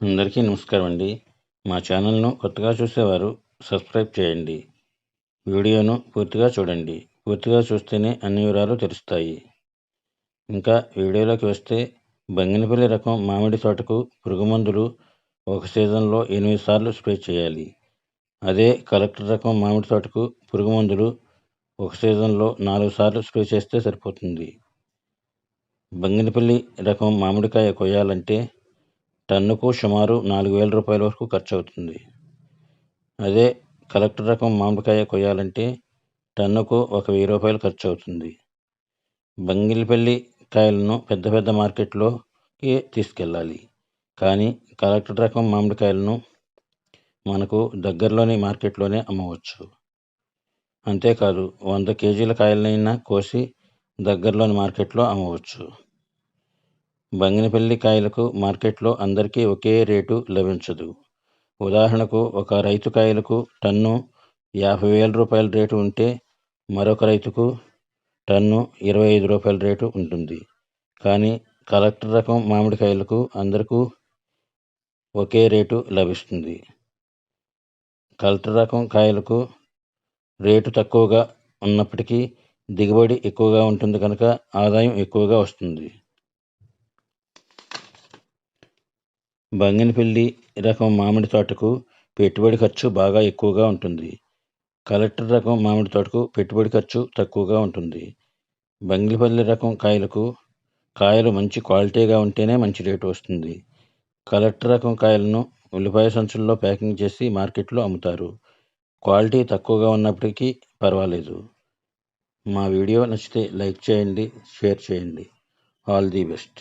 అందరికీ నమస్కారం అండి. మా ఛానల్ను కొత్తగా చూసేవారు సబ్స్క్రైబ్ చేయండి. వీడియోను పూర్తిగా చూడండి. పూర్తిగా చూస్తేనే అన్ని వివరాలు తెలుస్తాయి. ఇంకా వీడియోలోకి వస్తే బంగినపల్లి రకం మామిడి తోటకు పురుగుమందులు ఒక సీజన్లో 8 సార్లు స్ప్రే చేయాలి. అదే కలెక్టర్ రకం మామిడి తోటకు పురుగుమందులు ఒక సీజన్లో 4 సార్లు స్ప్రే చేస్తే సరిపోతుంది. బంగినపల్లి రకం మామిడికాయ కొయ్యాలంటే టన్నుకు సుమారు 4,000 రూపాయల వరకు ఖర్చవుతుంది. అదే కలెక్టర్ రకం మామిడికాయ కొయ్యాలంటే టన్నుకు 1,000 రూపాయలు ఖర్చవుతుంది. బంగినపల్లి కాయలను పెద్ద పెద్ద మార్కెట్లోకి తీసుకెళ్ళాలి. కానీ కలెక్టర్ రకం మామిడికాయలను మనకు దగ్గరలోని మార్కెట్లోనే అమ్మవచ్చు. అంతేకాదు 100 కేజీల కాయలనైనా కోసి దగ్గరలోని మార్కెట్లో అమ్మవచ్చు. బంగినపల్లి కాయలకు మార్కెట్లో అందరికీ ఒకే రేటు లభించదు. ఉదాహరణకు ఒక రైతు కాయలకు టన్ను 50,000 రూపాయల రేటు ఉంటే మరొక రైతుకు టన్ను 25 రూపాయల రేటు ఉంటుంది. కానీ కలెక్టర్ రకం మామిడికాయలకు అందరికీ ఒకే రేటు లభిస్తుంది. కలెక్టర్ రకం కాయలకు రేటు తక్కువగా ఉన్నప్పటికీ దిగుబడి ఎక్కువగా ఉంటుంది కనుక ఆదాయం ఎక్కువగా వస్తుంది. బంగినపల్లి రకం మామిడి తోటకు పెట్టుబడి ఖర్చు బాగా ఎక్కువగా ఉంటుంది. కలెక్టర్ రకం మామిడి తోటకు పెట్టుబడి ఖర్చు తక్కువగా ఉంటుంది. బంగినపల్లి రకం కాయలు మంచి క్వాలిటీగా ఉంటేనే మంచి రేటు వస్తుంది. కలెక్టర్ రకం కాయలను ఉల్లిపాయ సంచుల్లో ప్యాకింగ్ చేసి మార్కెట్లో అమ్ముతారు. క్వాలిటీ తక్కువగా ఉన్నప్పటికీ పర్వాలేదు. మా వీడియో నచ్చితే లైక్ చేయండి, షేర్ చేయండి. All the best.